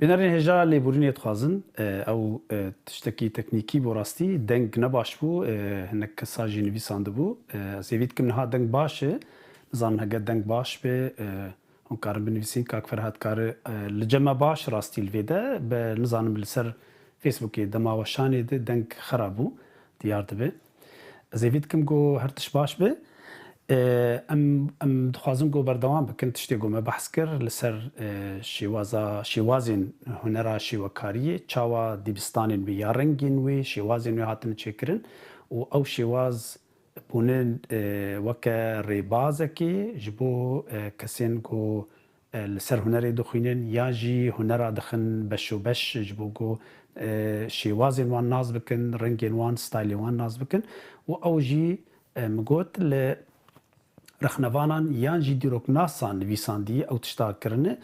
بنرین هجا لیبورینیت خوازن او تشتکی تکنیکی بوراستی دنگ نباش بو هنک ساجی نویساند بو زیوید کم نها دنگ باشه نظام هگه دنگ باش به اون کارن بنویسین که فرهاد کار لجمع باش راستی الویده به نظام بلسر فیسبوکی دماوشانی ده دنگ خرابو دیار دبه زیوید کم گو هرتش باش به ام دخوازم گو بردوام بکن تشتی گو ما بحث کر لسر شیوازین هنرا شیوکاریه چاوا دیبستانین بی یارنگین وی شیوازین وی هاتن چکرن و او شیواز بونن وکا ریبازه که جبو کسین گو لسر هنری دخوینن یا جی هنرا دخن بشو بش جبو گو شیوازین وان ناز بکن رنگین وان ستایلی وان ناز بکن و او جی مگوت ل رخنوانان یان جی دیروکناسان نویساندی او تشتا کرنه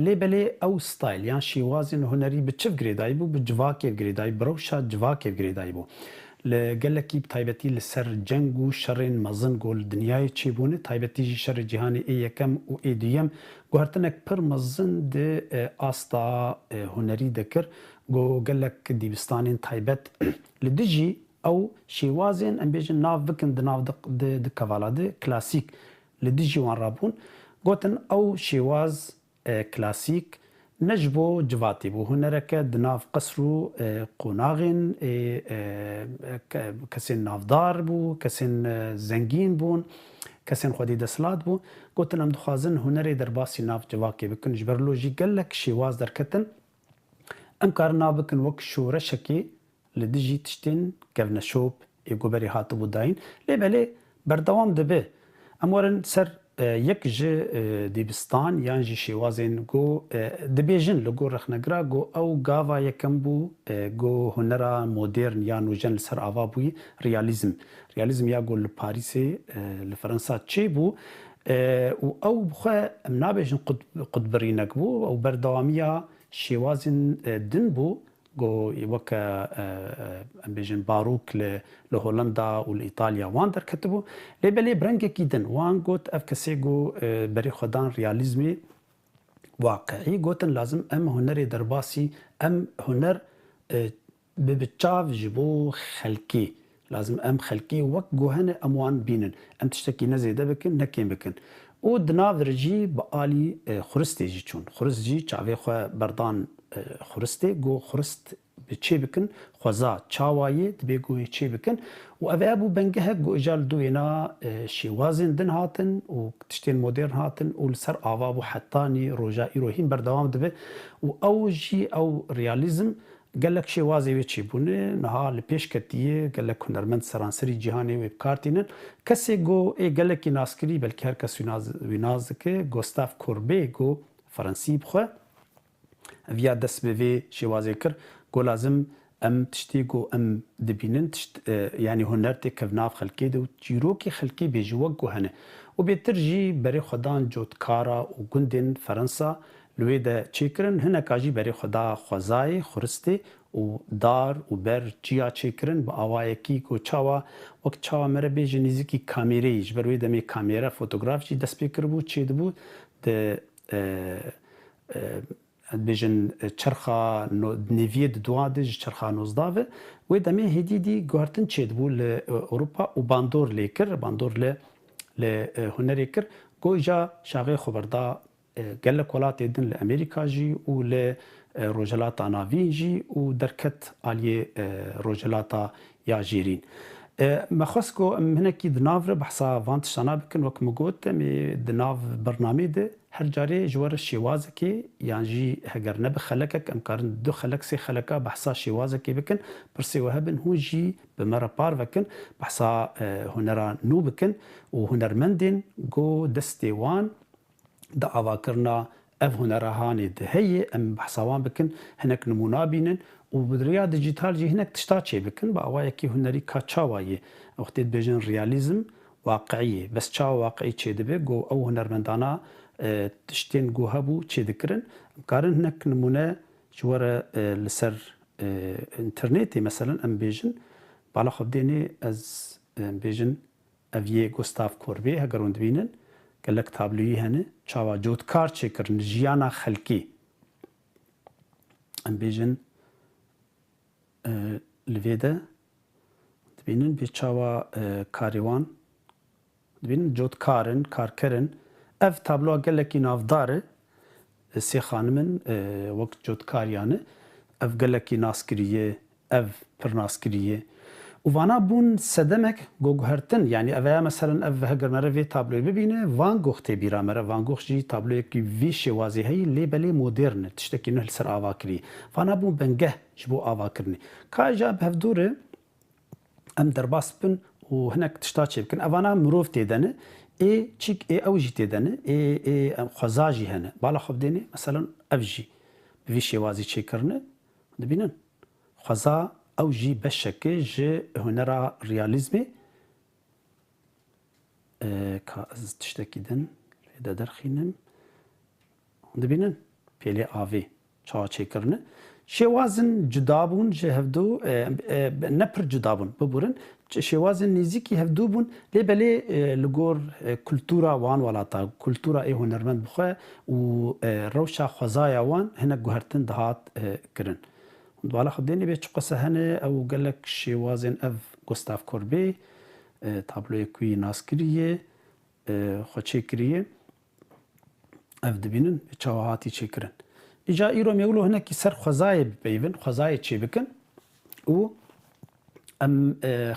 لیبلی او ستایل یان شیوازین هنری به چف گریدایی بو به جواکی گریدایی بروشا جواکی گریدایی بو لگلکی تایبتی لسر جنگ و شرین مزن گول دنیای چی بونه تایبتی جی شر جهانی ای یکم و ای دویم گوهرتنک پر مزن ده آستا هنری دکر گو گلک دیبستانین تایبت لدجی او شیوازین ام بیجن ناف بکن دناف د کوالاده کلاسیک لدیجی وان رابون گوتن او شیواز کلاسیک نجبو جواتی بو هنرک دناف قصرو قوناغین کسین نافدار بو کسین زنگین بون کسین خودی دسلات بو گوتن ام دخوازن هنری در باسی ناف جواکی بکن جبرلوجی گلک شیواز درکتن ام کار ناف بکن وک شورشکی لدیجی تشتین کفن شوب ایگوبری هاتو بوداین لیبلی بردوام دبه امورن سر یک جه دیبستان یان جی شیوازین گو دبیجن لگو رخنگرا گو او گاوا یکم بو گو هنرا مدرن یا نوجن سر آوا بوی ریالیزم یا گو لپاریسی لفرنسا چی بو و او بخوا نابیجن قدبرینک بو او بردوامیا شیوازین دن بو گو وکا بیجن باروک لهولندا و لإيطاليا وان در کتبو لیبلی برنگه کیدن وان گوت اف کسی گو بری خودان ریالیزمی واقعی گوتن لازم ام هنر درباسی ام هنر ببچاف جبو خلقی لازم ام خلقی وک گوهن اموان بینن ام تشتکی نزیده بکن نکیم بکن او دناو رجی با آلی خورستی جی چون خورست جی چاوی خواه بردان خورسته گو خورست به چی بکن خوزا چاوایی دبی گوی چی بکن و اوه ابو بنگه گو اجال دوینا شیوازین دن هاتن و تشتین مدرن هاتن و لسر آوابو حتانی روژا ایروهین بردوام دبی و او جی او ریالیزم گلک شیوازی وی چی بونه نها لپیش کتیه گلک هنرمند سرانسری جهانی وی بکارتینن کسی گو ای گلکی ناسکری بلکه هر کس ویناز که گوستاف کوربه گو فرانسی بخواه ویا دست به وی شیوازی کر گو لازم ام تشتی گو ام دبینن یعنی هنر تی کوناف خلکی دو جیروکی خلکی بیجوک گو هنه و بیتر جی بری خدان جوتکارا و گندین فرنسا لوی ده چیکرن هنه کاجی بری خدا خوزای خورستی و دار و بر جیا چیکرن با آوای کی گو چاوا وقت چاوا مره بیجی نیزی کامیری جبروی دمی کامیرا فوتوگراف جی دست بیکر بود چی دبو ده بیجن چرخا نوید دوادج چرخا نوزداوه و دمی هدیدی گوهرتن چید بو لأوروپا و باندور لیکر باندور ل هنری کر گو جا شاغی خبردا گلک ولات ایدن لأمریکا جی و لروجلات ناوین جی و درکت آلی روجلات یا جیرین مخص کو هنکی دناو بحثا وانتشتانا بکن وک مگوت می دناو برنامه ده هر جاری جوار شیوازه کی یعنی جی هگر نب خلقک امکارن دو خلق سی خلقا بحثا شیوازه کی بکن پرسی وهبن هو جی بمرا پار بکن بحثا هنرا نو بکن و هنرمندین گو دستیوان دا آوا کرنا اف هنرهانی ده هی ام بحثاوان بکن هنک نمونا بینن و بدریا دیجیتال جی هنک تشتا چی بکن با آوایی که هنری کا چاوایی وقتی بیجن ریالیزم واقعیه بس چاو واقعی چی دبه گو او هنرمندانا تشتین گو هبو چی دکرن کارن هنک نمونه جواره لسر انترنتی مثلا ام بیجن بالا خب دینی از بیجن اویه گوستاف کوربه هگرون بینن گلک تابلویی هنه چاوا جوتکار چی کرن جیانا خلکی ام بیژن لویده دبینن بیچاوا کاریوان دبینن جوتکارن کارکرن ev tabloa gelekî navdar e sê xanimin wek cotkaryan e ev gelekî naskiriye ev pir naskiriye û vana bûn sedemek goguhertin yani ev ya mesela ev heger mere vê tabloyê bibîne Van Gogh tê bîra mere Van Gogh jî tabloyekî vî şêwazî heye lê belê modern e tiştekî nû li ser avakirî vana bûn bengeh ji bo avakirinê ka jî hevdûr em derbas bin û hinek tişta çê bikin evana mirov tê de ne çîk ew jî tê de ne xweza jî hene bala xwe bidênê mesela ev jî bi vî şêwazî çêkirine dibînin xweza ew jî beşekê ji hunera realîzmê ka ez tiştekî din lê de derxînim dibînin pêlê avê çawa çêkirine şêwazin cuda bûn ji hevdû ne pir cuda bûn biborin şêwazên nêzîkî hevdû bûn lê belê li gor kultûra wan welata kultûra ê hunermend bixwe û rewşa xwezaya wan hinek guhertin dihat kirin bala xwe bidênê bê çi qise hene ew gelek şêwazên ev Gustav Courbet tabloyek wî naskiriye xwe çêkiriye ev dibînin çawa hatî çêkirin îca îro mêwilo hinekî ser xwezayê bipeyvin xwezayê çê bikin û em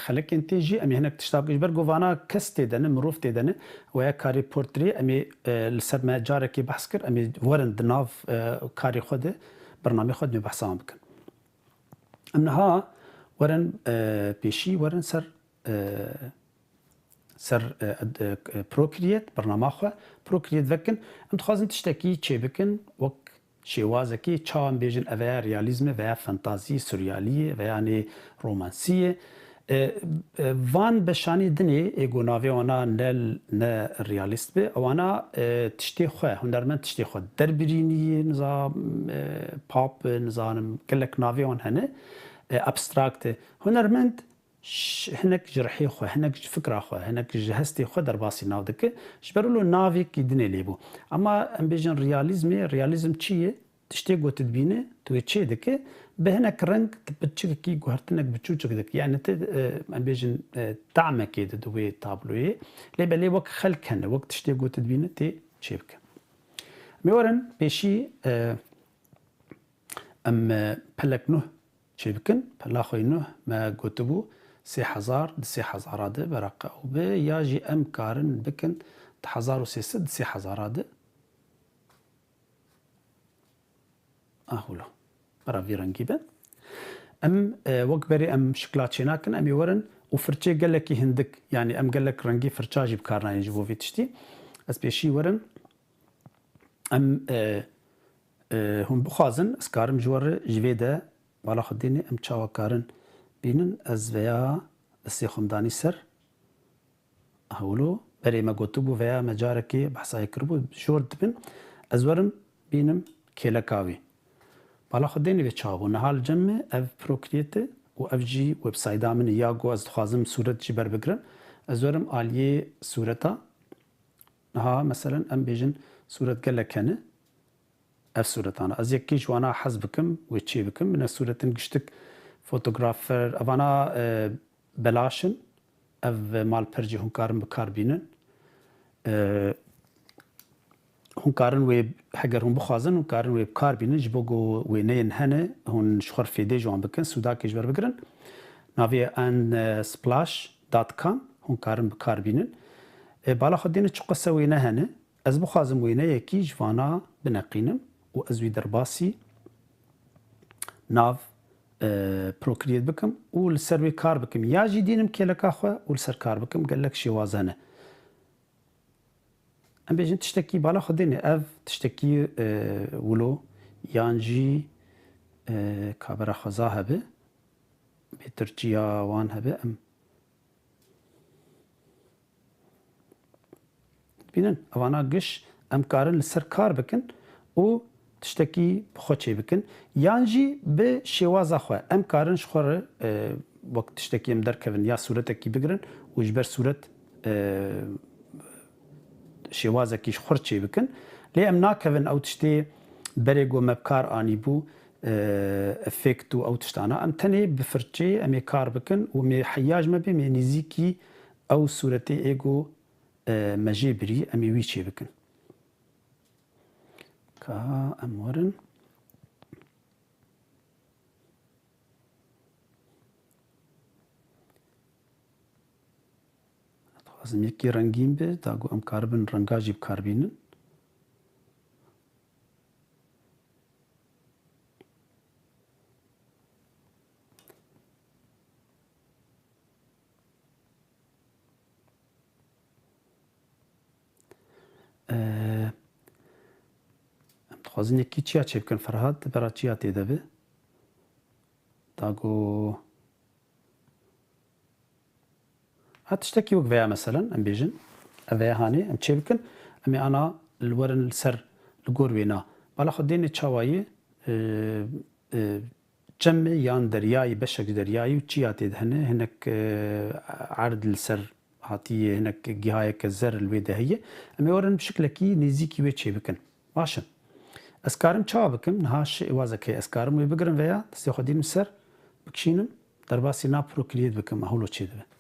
xelekên tê jî em ê hinek tişta bikin ji ber govana kes tê de ne mirov tê de ne weya karê portrê em ê li ser me carekê behs kir em ê werin di nav karê xwe de bernamê xwe de behsa wan bikin em niha werin pêşî werin ser Procreate bernama xwe Procreate vekin em dixwazin tiştekî çê bikin wek şêwazekî çawa em bêjin ev ya realîzm e veya fantazî sürrealî veya nê romansî van beşanî dinê êgo navê wana ne realîst be wana tiştê xwe hunermend tiştê xwe derbirînî nizam pop nizanim gelek navê wan hene abstrakt e hunermend hinek ji rihê xwe hinek ji fikra xwe hinek ji hestê xwe derbasî nav dike ji ber wilo navekî dinê lêbû ama em bêjin realîzmê realîzm çi ye tiştê got dibîne tu yê çê dike bi hinek reng biçikekî guhertinek biçûçik dike yani te em bêjin tamekê di wê tabloyê lê belê wek xelk hene wek tiştê got dibîne tê çê bike mêr werin pêşî em pelek nûh çê bikin pela xwe nûh me gotibû 3000 di 3000 de beraqa û bi ya jî em karin bikin 1300 di 3000 de ahûla bera vî rengî be em wek berê em şikla çê nakin em ê werin û firçê gelekî hindik yani em gelek rengî firça jî bikar ji bo vê tiştî ez pêşî werin em hûn bixwazin ez karim ji we ji vê de bala xwe dênê em çawa karin bînin ez veya destê xwe danî ser hewlo berê me gotibû veya me carekê behsayê kiribû jor dibin ez werim bînim kêleka wî bala xwe dênê vê çawa bû niha li cem me ev Procreate û ev jî websayda min ya got ez dixwazim sûret jî berbigirim ez werim aliyê sûreta niha mesela em bêjin sûret gelek hene ev sûretana ez yekî ji wana hez bikim wê çê bikim min sûretin giştik fotografer evana belaşin ev malper jî hûn karin bikar bînin hûn karin wê heger hûn bixwazin hûn karin wê bikar bînin ji bo ku wêneyên hene hûn ji xwe fêdê ji wan bikin sûdakê ji ber bigirin navê unsplash.com hûn karin bikar bînin bala xwe dênê çi qise wêne hene ez bixwazim wêneyekî ji wana bineqînim û ez wî derbasî nav Procreate bikim û li ser wê kar bikim ya jî dînim kêleka xwe û li ser kar bikim gelek şêwaz hene em bêjin tiştekî bala xwe dênê ev tiştekî wilo yan jî kabera xweza hebe bêtirçiya wan hebe em bînin evana giş em karin li ser kar bikin û tiştekî bi xwe çê bikin yan jî bi şêwaza xwe em karin ji xwe re wek tiştekî em derkevin ya sûretekî bigirin û ji ber sûret şêwazekî ji xwe çê bikin lê em nakevin ew tiştê berê got me bi kar anîbû افکت و او تشتانا ام تنه بفرچه ام کار بکن و می حیاج مبه می نزیکی او صورت ایگو مجی بری ام وی چه بکن که ام ورن لازم یکی رنگین به داگو ام کاربن رنگا جیب کاربینن ام تخوازن یکی چیا چه بکن فرهاد برا چیا تیده به داگو هاتشتكي وك فيها مثلا ام بيجن افيا هاني ام تشيبكن امي انا الورن السر الجور وينا بالا خديني تشاواي جمع يان درياي بشك درياي وتشياتي هنا هناك عرض السر هاتي هناك جهاية كالزر الويدة هي امي ورن بشكل كي نزيكي وي تشيبكن باشن اسكارم تشابكم نهاش وازك اسكارم ويبقرن فيها تستي خدين السر بكشينم درباسي نابرو كليد بكم اهولو تشيدبه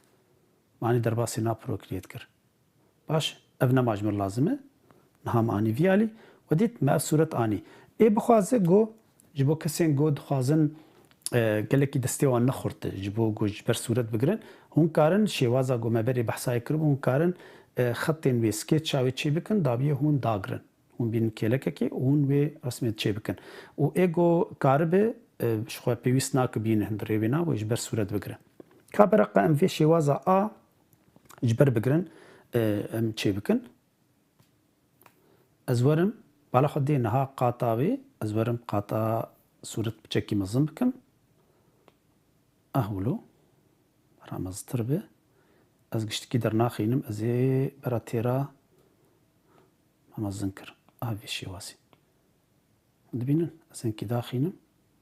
معني درباسي نابرو كريت كر باش ابنا ماجمر لازمه نهام اني فيالي وديت ما صورت اني اي بخوازه جو جبو كسين جو دخوازن قالك دستيوان نخرت جبو جو جبر صورت بگرن هون كارن شيوازا جو مبري بحثاي كرب هون كارن خطين وي سكيتش اوي تشي بكن دابيه هون داگرن هون بين كيلككي هون وي رسمي تشي بكن و ايجو كاربه شخوا بيويس ناك بين هندري بنا وجبر صورت بگرن كابرقه ام في شيوازا ا جبر بگرن ام چه بکن ازورم بالا خدي نها قاطاوي ازورم قاطا صورت بچکی مزن بکم اهولو برا مزتر به از گشتکی در ناخینم ازي برا تيرا مزن کر اوی شیوازی دبینن ازن کی داخینم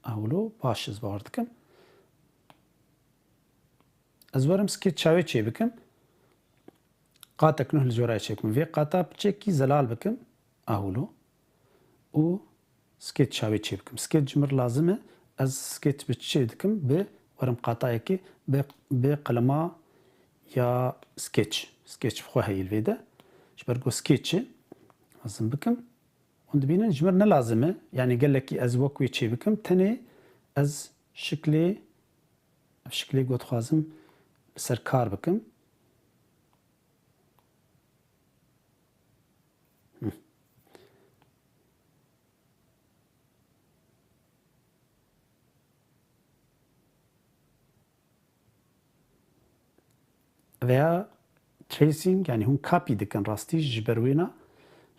اهولو باش از باردکم ازورم سكيت چاوي چه بکم قاتا كنوه الجوراي شيكم في قاتا بتشيكي زلال بكم اهولو و سكيت شاوي تشي بكم سكيت جمر لازمه از سكيت بتشي دكم بورم قاتا يكي بقلما يا سكيتش بخوا هي الفيدا جبرقو سكيتش لازم بكم وندبينا جمرنا لازمه يعني قال لك از وكوي تشي بكم تاني از شكلي قد خوازم سركار بكم veya tracing yani hun copy dikin rastî ji ber wêna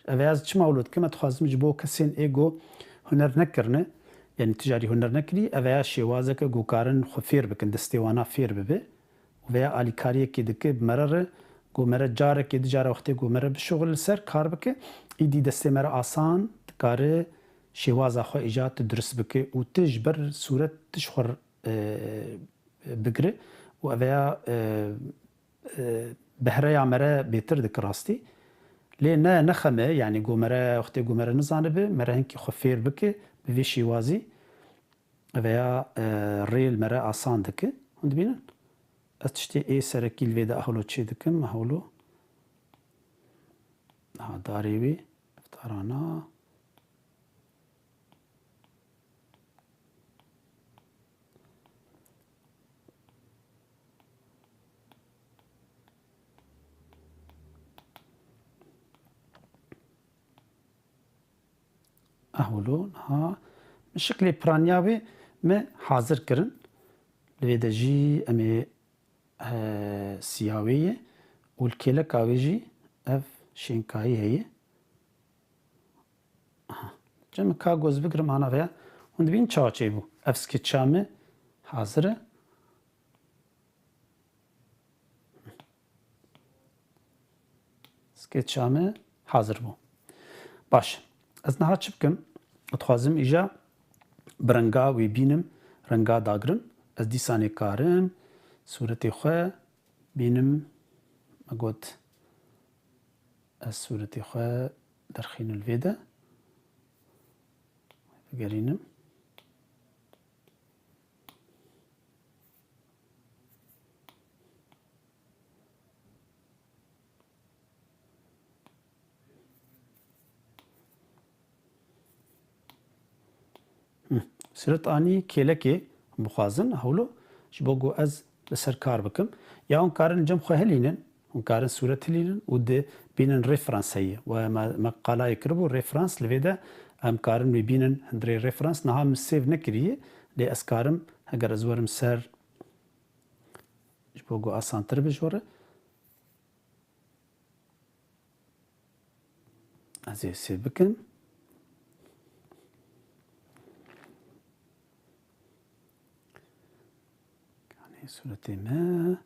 ev ez çima wilo dikim dixwazim ji bo kesên êgo huner nekirine yani ticarî huner nekirî ev ya şêwazeke gokarin xwe fêr bikin destê wana fêr bibe veya alîkariyekê dike bi mere re got mere carekê di cara wextê got mere bişuxil li ser kar bike îdî destê mere asan dikare şêwaza xwe îjad dirist bike û tu ji ber sûret tu ji xwe bigire û ev ya بهريا مرا بيتر ديك راستي لي نخمه يعني جو مرا وقتي جو مرا نزانبه مرا هنكي خفير بك بفي شيوازي veya ريل مرا آسان دك هند بينن اتشتي اي سركي الفيدا اهولو تشي دكم اهولو ها داريوي افتارانا اهولو ها من شكل برانياوي ما حاضر كرن لويدا جي امي سياوية والكيلا كاويجي اف شينكاي هي جمع كاغوز بقرم انا فيها وند بين تشاچي بو اف سكيتشامي حاضره سكيتشامي حاضر بو باش از نها چی بکم اتخوازم ایجا برنگا وی بینم رنگا داگرن از دیسانه کارم صورتی خواه بینم مگوت از صورتی خواه درخین الویده بگرینم صورت آنی کلکی مخازن هولو جبوگو از لسر کار بکم یا اون کارن جم خو هلینن اون کارن صورت هلینن و ده بینن رفرانس هیه و مقاله يكربو رفرانس لویده ام کارن میبینن هندری رفرانس نها مسیف نکریه لی از کارم اگر از ورم سر جبوگو آسانتر بجوره از سیف بکن صورت ما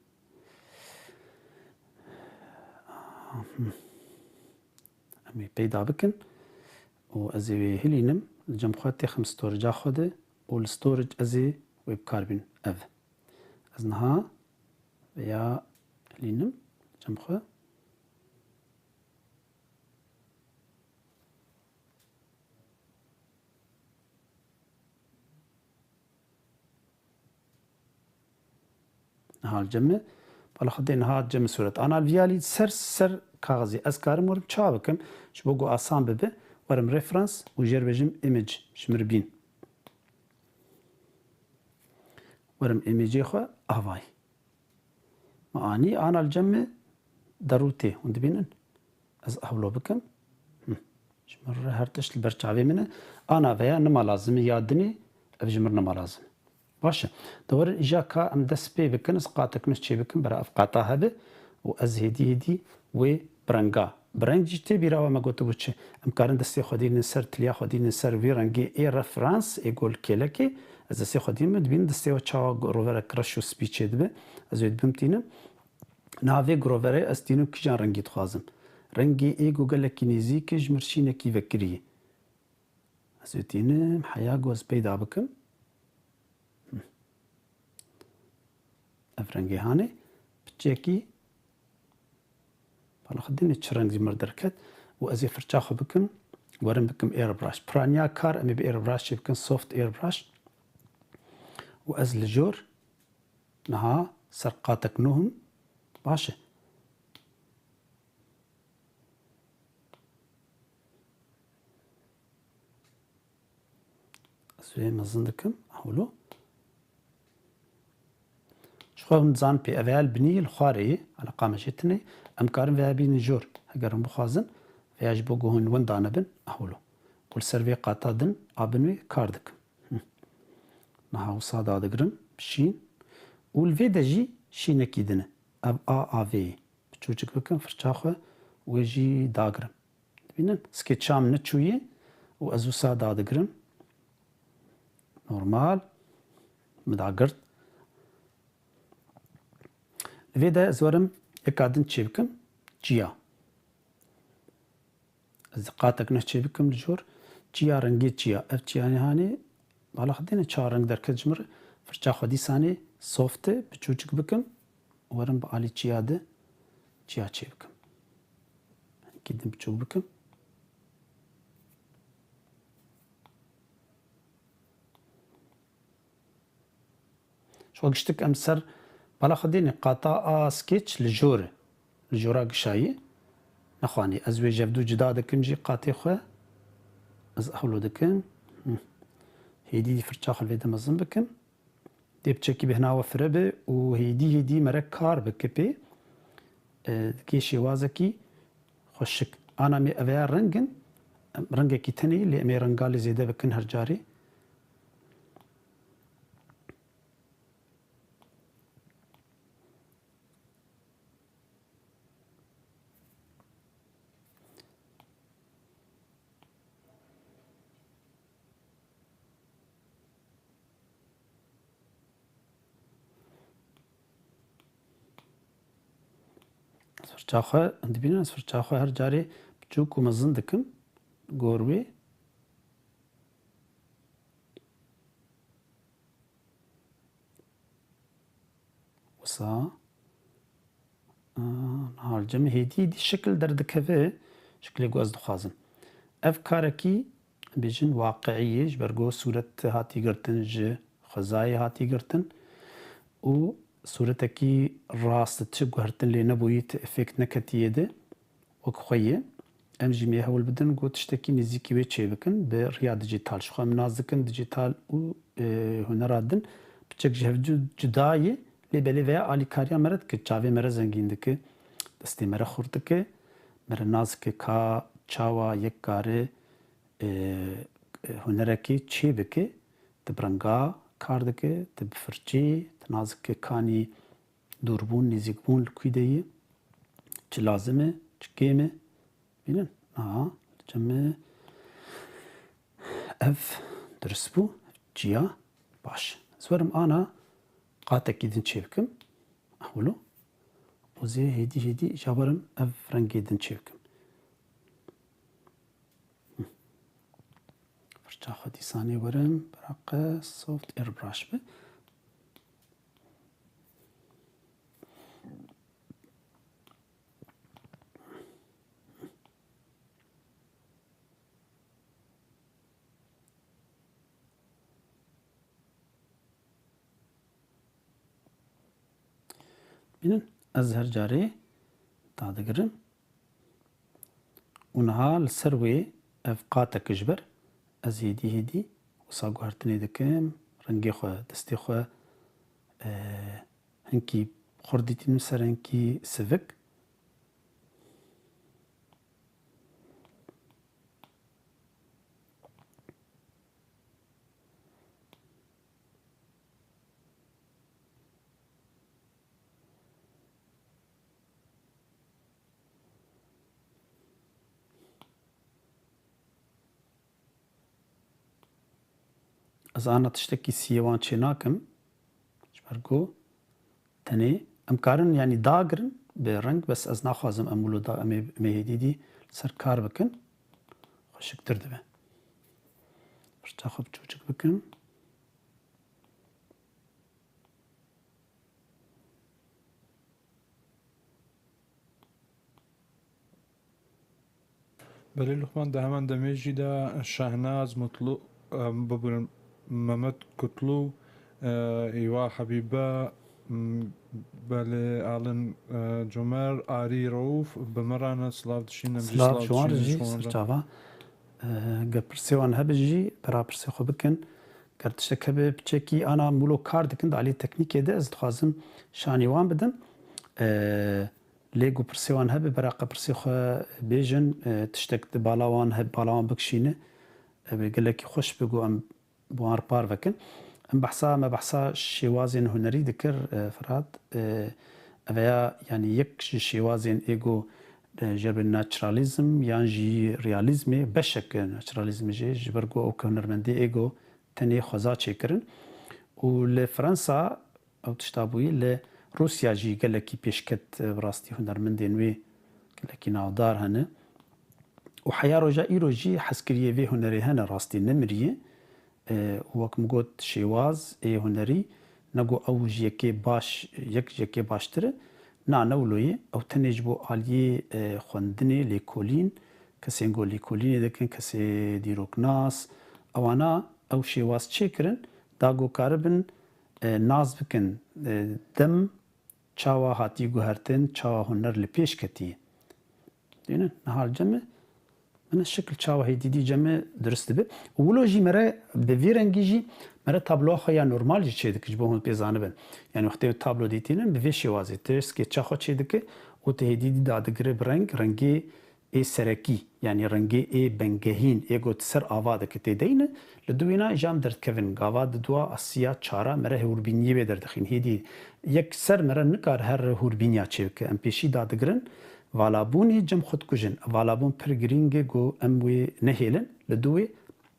امی پیدا بکن و ازی هلینم جم خواهد خم ستورج آخوده و الستورج ازی ویب کاربین او از نها یا هلینم جم خواه نهال جمع بالا خدي نهار جمع صورت أنا الفيالي سر كاغزي أذكارم ورم تشابكم شبوغو آسان ببه ورم ريفرنس وجير بجم إيمج شمربين ورم إيميجي خو أهواي ما أنا الجمع ضرورتي وندبينن أز أهولو بكم شمر هرتش البرشاوي منه أنا فيا نما لازم يادني أبجمر نما لازم باشه دور إجا كا أم دس بي بكن سقاطك نش شي بكن برا أفقاطا هبه و أز هدي و برنجا برنج تي بيراوا ما قلت بوتش أم كارن دستي خدين نسر تليا خدين نسر في رنجي إي رفرانس يقول كيلكي أز دستي خدين مدبين دستي وتشاوا غروفر كراشو سبيتش دبه أز يدبمتينم نافي غروفر أستينو كيجان رنجي تخازم رنجي إي جوجل كينيزي كيج مرشينة كي فكري أز يدينم حياة جوز بيدا بكم افرنگی هانه بچکی بالا خدینی چرنگ زمر درکت و ازی فرچاخو بکن ورم بکم ایر براش پرانیا کار امی به ایر براش بکن سوفت ایر براش و از لجور نها سرقاتک نوهم باشه ازوی مزن دکم اولو خواهم زان پی اول بنی الخواری على قامشتنی ام کارم و بین جور اگرم بخوازن و یاج بگوهن ون دانبن اولو کل سروی قاطع دن آبنوی کاردک نها وصادا دگرم بشین والفي دجي شي نكيدنا اب افي بتشوچك بكم فرچاخه وجي داغرم بينن سكيتشام نتشويه وازو سادا دغرم نورمال مداغرت فيدا زورم يكادن تشيبكم جيا زقاتك نتشيبكم الجور جيا رنجي جيا اف جياني هاني بالا خدينا تشا رنج دركت جمر فرچا خدي ساني سوفت بچوچك بكم ورم بالي جيا ده جيا تشيبكم كيدن بچوك بكم شو قشتك امسر بالا خديني قطاع سكيتش لجورا قشاي نخواني ازوي جفدو جدا دكنجي قاطي خو از اولو دكن هيدي فرچاخ الفيدا مزن بكم دي بچكي بهنا وفربه وهيدي مرك كار بكبي كيشي وازكي خوشك انا مي افيا رنگن رنگكي تني اللي امي رنگالي زيده بكن هرجاري فرچاخه اندبينا فرچاخه هر جاري بچوك ومزن دكم غوروي وصا نهار جمع هيدي دي شكل دردكفه شكل يقوز دخازم افكاركي بيجن واقعية جبرگو صورت هاتي گرتن ج خزاي هاتي گرتن و صورتكي راست تشبه هرتن لي نبويت افكت نكتيه ده وكخويه ام جی می هول بدن گو تشتکی نزیکی و چه بکن به ریا دیجیتال شو هم نازکن دیجیتال و هنرادن بچک جهو جدایی لبلی ویا آلیکاریا مرد که چاوی مره زنگین دکه دستی مره خورد که مره ناز که کا چاوا یک کاره هنرکی چی بکه تبرنگا کار دکه تبفرچی تنازک که کانی دوربون نزیکبون لکویدهی چه لازمه چه کیمه بینن جمع اف درست بو جیا باش زورم آنا قاتك يدن شيبكم أحولو وزي هيدي جابرم اف رنگ يدن شيبكم فرشا خدي ثاني ورم براقة سوفت اير براش به بینن از هر جاره دادگرم اونها لسروي اف قاتك جبر از هيدي وصاقو هرتني دكم رنگي خو دستي خو هنكي خرديتي نمسر هنكي سفك از آنا تشتكي سيوان چه ناكم جبرگو تنه ام کارن يعني داگرن به رنگ بس از ناخوازم امولو دا امي هيدي سر کار بکن خوشکتر دبه برشتا خوب چوچک بکن بله لقمان ده همان دمیجی ده شهناز مطلوب ببرن ممت کتلو ایوا حبیبه بله آلن جمر آری روف بمرانه سلاف دشین نمجی سلاف جوان رجي سرچاوا گپرسیوان هبجي برا پرسی خو بکن گرتشتک هبه بچکی انا مولو کار دکن دالی تکنیک ده از دخوازم شانیوان بدم لێگو پرسیوان هەبێ بەراقە پرسی خۆ بێژن تشتێک بالاوان هەب بالاوان بکشینە ئەوێ gelekî xweş bigû em bi wan ripar vekin em behsa me behsa şêwazên hunerî dikir Firat eveya yanî yek ji şêwazên êgo ji ber naturalîzm yan jî realîzmê beşek naturalîzmê jê ji ber ku ew hunermendî êgo tenê xweza çêkirin û li Fransa ew tişta bûyî li روسیا جی gelekî pêşket rastî hunermendên wê gelekî navdar hene û heya roja îro jî hezkiriyê vê hunerê hene rastî nemiriye wek min got şêwaz ê hunerî nego ew ji yekê baş yek ji yekê baştir e na newloyê ew tenê ji bo aliyê xwendinê lêkolîn kesên got lêkolînê dikin kesê dîroknas ewana ew şêwaz çêkirin da got karibin naz bikin dem çawa hatî guhertin çawa huner li pêş ketiye dînin nihal ceme min şekil çawa hêdîdî ceme durist dibe û wilo jî mere bi vê rengî jî mere tabloa xwe ya normal jî çê dike ji bo hûn pê zanibin yani wextê tablo dîtînin bi vê şêwazê tu skêça xwe çê dike û tu hêdîdî dadigire bi reng rengê ê serekî yani rengê ê bengehîn ê got ser ava dike tê deyne li duîna jam derdkevin gava di duwa asiya çara mere hûrbîniyê wê derdixîn hêdî yek ser mere nikar her hûrbîniya çê bike em pêşî dadigirin valabûnê cem xwedkujin valabûn pir girîng e got em wê nehêlin li duwê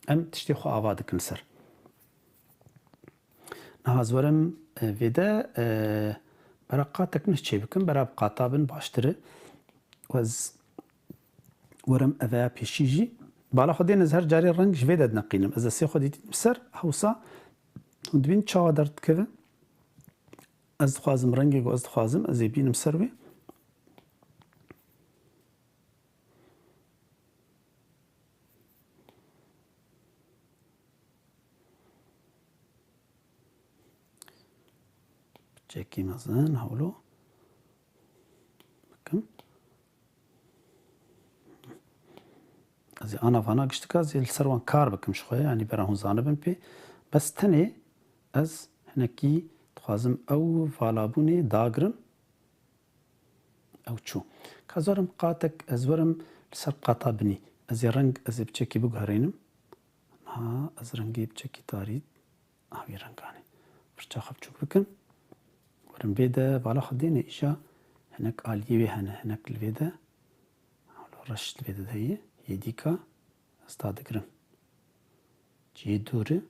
em tiştê xwe ava dikin ser niha zwerim vê de bera qatek nih çê bikin bera bi qata bin baştir e ez werim eveya pêşî jî bala xwedên ez her carê reng ji vê de dineqînim ez sê xwe dîtînim ser hewsa hûn dibînin çawa derdikeve ez dixwazim rengê got ez dixwazim ez ê bînim ser wê çekî mezin hewlo bikim از آنا فانا گشت از السر وان کار بکم شویه یعنی برای هون زانبم پی بس تنه از هنکی تخوازم او فالابونی داگرم او چو کازارم قاتک از ورم سر قاطا بنی از رنگ از بچکی بگهرینم ها از رنگی بچکی تارید هاوی رنگانه فرچا خب چوک بکن ورم بیده بالا خدینه ایشا هنک آلیوی هنه هنک الویده رشت الویده دهیه یدیکا از دادگرم جی دوره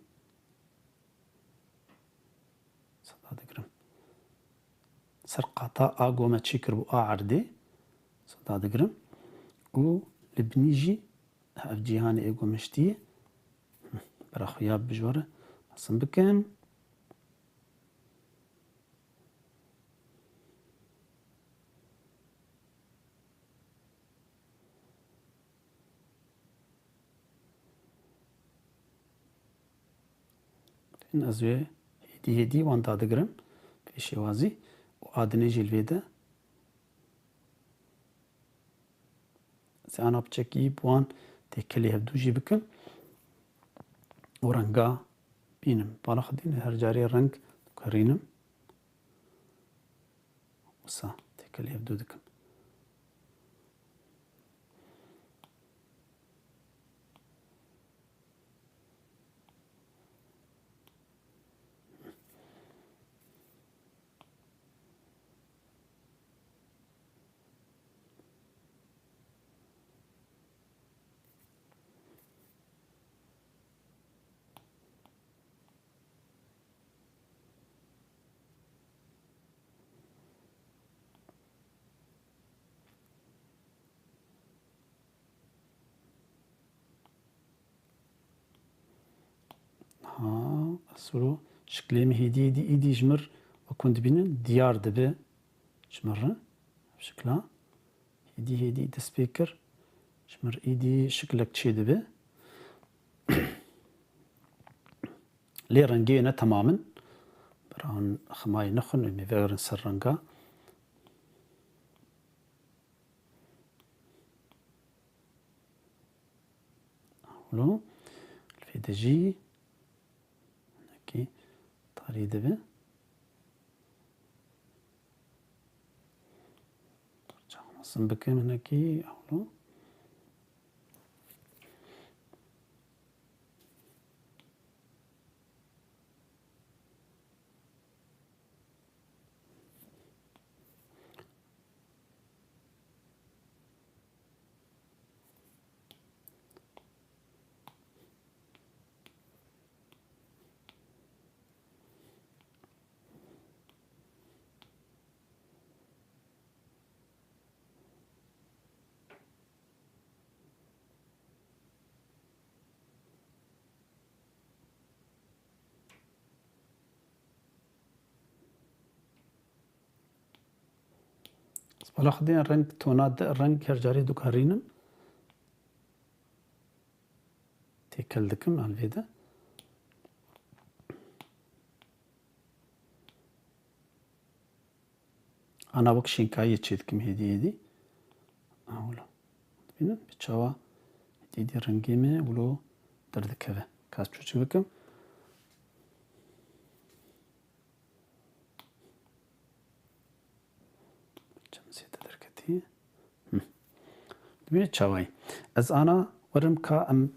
دادگرم سر قاطا آگو ما چیکر بو آعردی دادگرم و لبنیجی هف جیهان ایگو مشتیه برا خیاب بجواره اصلا بکم این ازوی هدی وان دادگرم پیشی وازی و آدنی جلویده انا بچکی بوان تکلی هفدو جی بکم و رنگا بینم بالا خدین هر جاری رنگ کرینم وسا تکلی هفدو دکم ها اسرو شكلي مهدي دي ايدي جمر وكنت بينن ديار دبي جمرة بشكلها هدي ده سبيكر جمر ايدي شكلك تشي دبي لي رنجينا تماما بران خماي نخن ومي فيغرن سر رنجا ولو الفيدجي تاري دبي نصن بكم هناكي أولو بالا خدين الرنج تونات الرنج هرجاري دوك هرينم تيكل دكم على الفيدا أنا وكشين كاية تشيدكم هدي أولو بينا بتشاوا هدي رنجيمي ولو درد كذا كاس تشوفكم بينا تشاواي از أنا ورم كا أم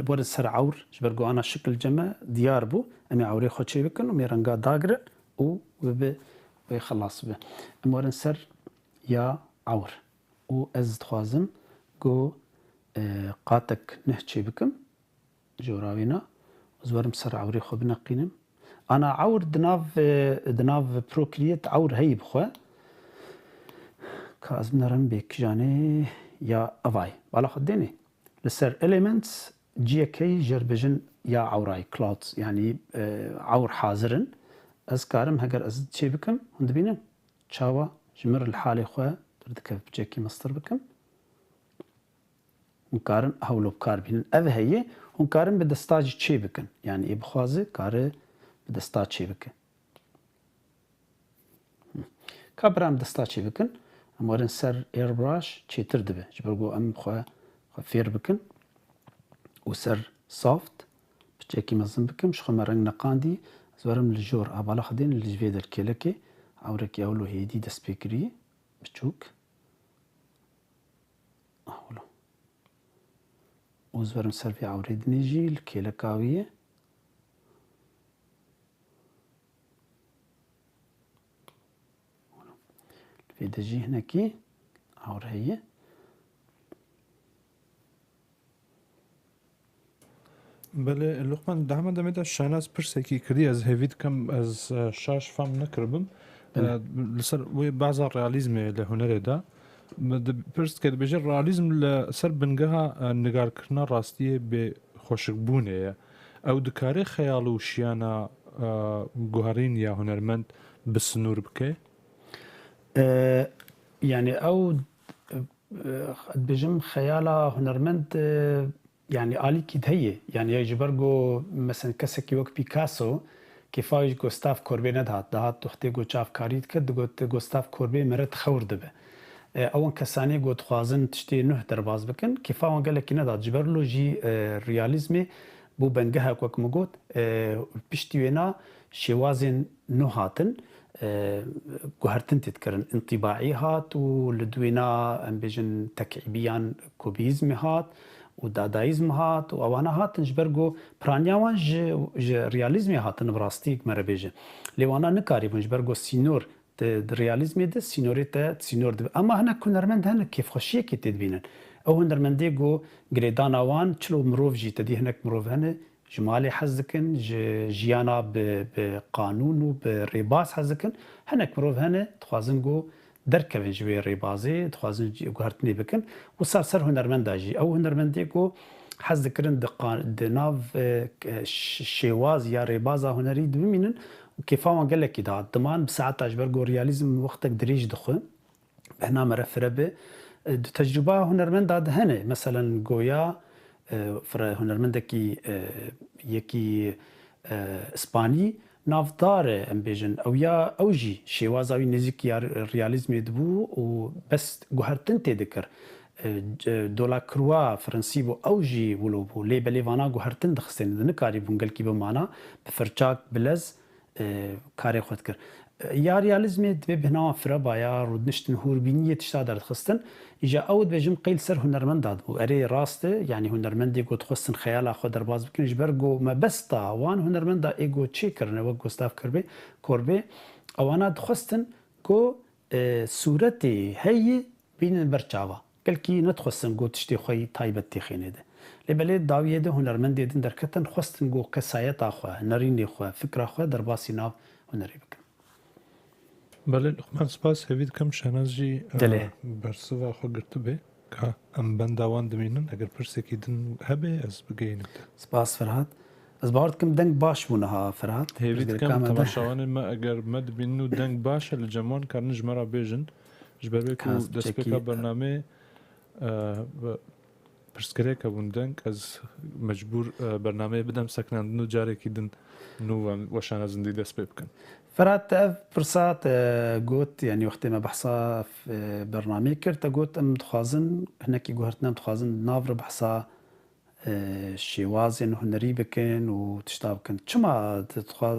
ورد سر عور جبرقو أنا شكل جمع ديار بو أمي عوري خوشي بكن ومي رنقا داقر ويخلص به أم ورن سر يا عور و از تخوازم قو قاتك نهتشي بكم جوراوينا وزورم سر عوري خو بنقينم أنا عور دناف بروكليت عور هي بخوا كاز بنرم بيكجاني يا أفاي بالا خديني لسر elements جي كي جربجن يا عوراي كلاودز يعني عور حاضرن از كارم هجر از تشي بكم هند بينم تشاوا جمر الحالي خوا تردك بجيكي مصدر بكم هنكارن هولو بكار بينن اذ هي هنكارن بدستاج تشي بكن يعني بخوازي كار بدستاج تشي بكن كابرام دستاج تشي بكن امورن سر اير براش تشي تردبه جبرقو ام خوا فير بكن و سەر سافت پچێکی مەزن بکەم شخۆمە ڕەنگ نەقاندی زۆرم لە ژۆر ئاباڵە خدێن لە ژێ دەرکێلەکێ ئاورێکی ئەوڵۆ هێدی دەست پێکری بچووک ئاوڵۆ و زۆرم سەرفی ئاورێ دنێژی کێلە کاویە لێ دەژی هەنەکی ئاور هەیە بەێ لوقمان داما دەمێدا شاناز پرسێکی کردی ئەس هێویت کەم ئەس شاش فام نەکردبم لەسەر وێ بازا ڕالیزمێ لە هوەرێدا پرس کە دەبێژە ڕالیزم لە سەر بنگەها نگارکردنا ڕاستیە بێ خۆشکبوونەیە ئەو دکارێ خەیاڵ و شیانە گوهرین یا هوەرمەند بسنوور بکە یعنی ئەو بێژم خەیاڵە هوەرمەند يعني آلیکی هەیە یعنی ژبەرگۆ مەسەن کەسێکی وەک پیکاسۆ کێفاویش گۆستاف کۆربێ نەدات داهات توختێ گۆ چاافکاریت کرد دەگوت گۆستاف کۆربێ مەرەت خەور دەبێ ئەوەن کەسانی گۆتخوازن تشتێ نوح دەرباز بکەن کێفاوان گەلێکی نەدات ژبەرلۆژی ریالیزمێ بۆ بەنگەهە وەکمە گوت پشتی وێنا شێوازێن نو هاتن گوهرتن تێتکردن انتیباعی هات و لە دوێنا ئەم بێژن تەکعیبیان کۆبیزمی هات و دادایزم هات و ئەوانە هاتن ژبەرگۆ پرانیاوان ریالیزمی هاتن بڕاستی مەرەبێژە لێوانە نکاری بن ژبەرگۆ سینۆر ریالیزمێ دە سینۆرێتە سینۆر دەبێت ئەمە هەنە هونەرمەند هەنە کێفخۆشیەکی تێدبینن ئەو هونەرمەندێ گۆ گرێداناوان چلو مرۆڤژی تەدی هەنێک مرۆڤ هەنە ژمالێ حەز دکن ژیانە بە قانون و بە ڕێباز حەز دکن هەنێک مرۆڤ هەنە دخوازن گۆ دەرکەوێن ژێ ڕێبازێ دخوازن گوهرتنی بکەن و سەر هونەرمەنداژی ئەو هونەرمەندێک گۆ حەز دکردن دناو شێواز یا ڕێبازا هوەری دبمینن و کێفاوان گەلێکی دا دمان بساعتاش بەرگۆ ریالیزم وەختێک درێژ دخۆ بەهنا مەرەفرە بێ تەجروبا هونەرمەندا هەنێ مەسەلەن گۆیا هونەرمەندێکی یەکی ئیسپانی نافدارە ئەم بێژن ئەو یا ئەوژی شێوازاوی نزیکی ریالیزمێ دبوو و بەس گوهرتن تێدەکرد دۆلا کرووا فرەنسی بۆ ئەوژی وڵۆ بوو لێ بە لێوانە گوهرتن دەخستێن نکاری بوونگەلکی بمانە بفرچاک بلەز کارێ خۆت کرد یا ریالیزمێ دبێ بهناوە فرە باە ڕوودنیشتن هوربینیە تشتا دەرخستن ئیجا ئەوت بێژم قیل سەر هونەرمەندات بوو ئەرێ ڕاستە یعنی هونەرمەندێک گۆتخستن خەیاڵا خۆ دەرباز بکەنش بەرگۆ مەبەستا وان هونەرمەندا ئێگۆ چێکردنەوە گۆستاف کردبێ کۆربێ ئەوانە دخستن گۆ سوورەتێ هەیە بینن بەرچاوە گەلکی نەتخستن گۆ تشتێ خۆی تایبەت تێخێنێدە لێ بەلێ داویێدە هونەرمەندێدن دەرکەتن خستن گۆ کەسایەتا خۆ نەرینێ خۆ فکرا خۆ دەرباسی ناو هونەری بکەن بەێ لوقمان سپاس هەویت کەم شانازی بەرسەوە خۆ گرت بێ کە ئەم بەنداوان دەمێنن ئەگەر پرسێکی دن هەبێ ئەس بگەینێت سپاس فەرهاد ئەس باوەڕکەم دەنگ باش بوونەها فەرهاد هێویتکەمەشاوانێ ئەگەر مەدبین و دەنگ باشە لە جەموان کارن ژمەرا بێژن ژبەرێک و دەستپێکە بەرنامێ پرسکرێکە بوون دەنگ ئەس مەجبور بەرنامەیە بدەم سەکناندن و جارێکی دن وەشانە زندی دەست پێ بکەن فرات فرصات قوت يعني وقت ما بحصا في برنامج كرت قوت ام تخازن هناك جوهرتنا تخازن نافر بحصا شوازن هنري بكن وتشتابكن شما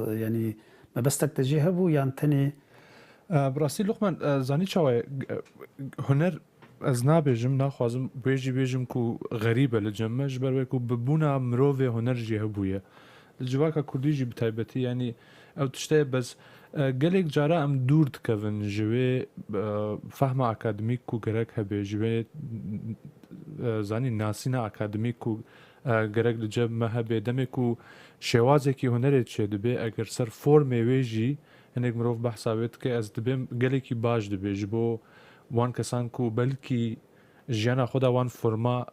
يعني ما بس تجيهبو يعني تاني براسي لقمان زاني شوي هنر از نابێژم ناخوازم بێژم و غەریبە لە جەمەش بەروێک و ببوونا مرۆڤێ هۆنەرژی هەبووە لە جوواکە کوردیژی بتایبەتی ینی ئەو تشتەیە بەس gelek cara em dûr dikevin ji wê fehma akademîk ku gerek hebe ji wê zanî nasîna akademîk ku gerek li ceb me hebe demê ku şêwazekî hunerê çê dibe eger ser formê wê jî hinek mirov behsa wê dike ez dibêm gelekî baş dibe ji bo wan kesan ku belkî jiyana xwe da wan forma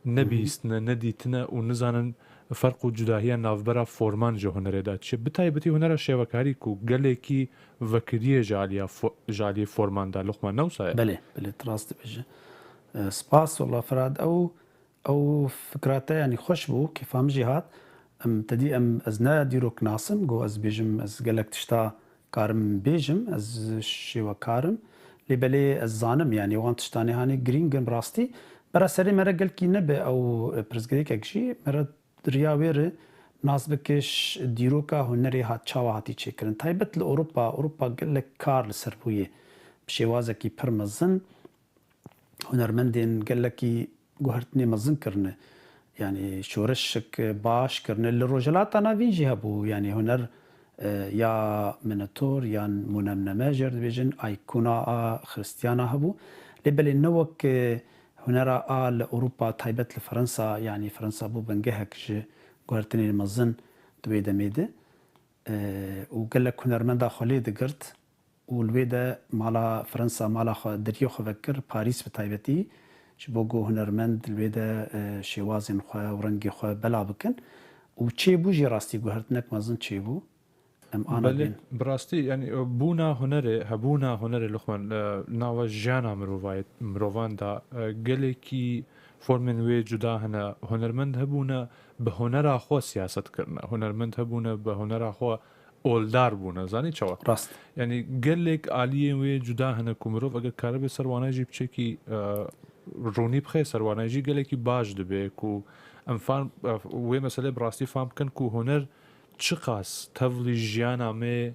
nebîstine nedîtine û nizanin فرق و جداهیە ناوبەرە فۆرمان ji hunerê de çi bi taybetî hunera şêvekarî ku gelekî vekiriye jaliyê forman da luqman newsaye belê rast dibêje spas wala Ferhat ew fikrate yanî xweş bû kêfa min jî hat em tedî em ez ne dîrok nasim got ez bêjim ez gelek tişta karim bêjim ez şêwekarim lê belê ez zanim yanî wan tiştanê hanê girîngin rastî برا سری مرا گل کی نبه او پرزگری کشی مرا دریاویر ناس بکش دیروکا هنری هات چاوا هاتی چکرن تایبت لأوروبا گل کار لسربویه بشوازه کی پر مزن هنرمندین گل کی گوهرتنی مزن کرنه يعني شورشك باش كرنا الرجلات أنا فيجي هبو يعني هنر يا مناتور يا منمنماجر بيجن أيقونة خريستيانا هبو لبل النوك هنرا لأوروبا تايبت لفرنسا يعني فرنسا بو بنجهك قهرتني المزن دويدا ميدا وقال لك هنرمندا خليد قرت والويدا مالا فرنسا مالا دريو خفكر باريس بتايبتي شبوغو هنرمند الويدا شوازن خواه ورنگي خواه بلا بكن وچي بو جي راستي قهرتنك مزن چي بو ام آنا بله بين براستی یعنی بونا هنره هبونا هنره لخوان ناو جانا مروان دا گله کی فرمن وی جدا هنا هنرمند هبونا به هنر خو سیاست کرنا هنرمند هبونا به هنر خو اولدار بونا زانی چوا راست یعنی گلک عالیه وی جدا هنا کومرو اگر کار به سروانه جیب چه کی رونی بخیر سروانه جی گلکی باج دبه کو ام فان وی مسئله براستی فهم کن کو هنر چقاس تفلی جیانا می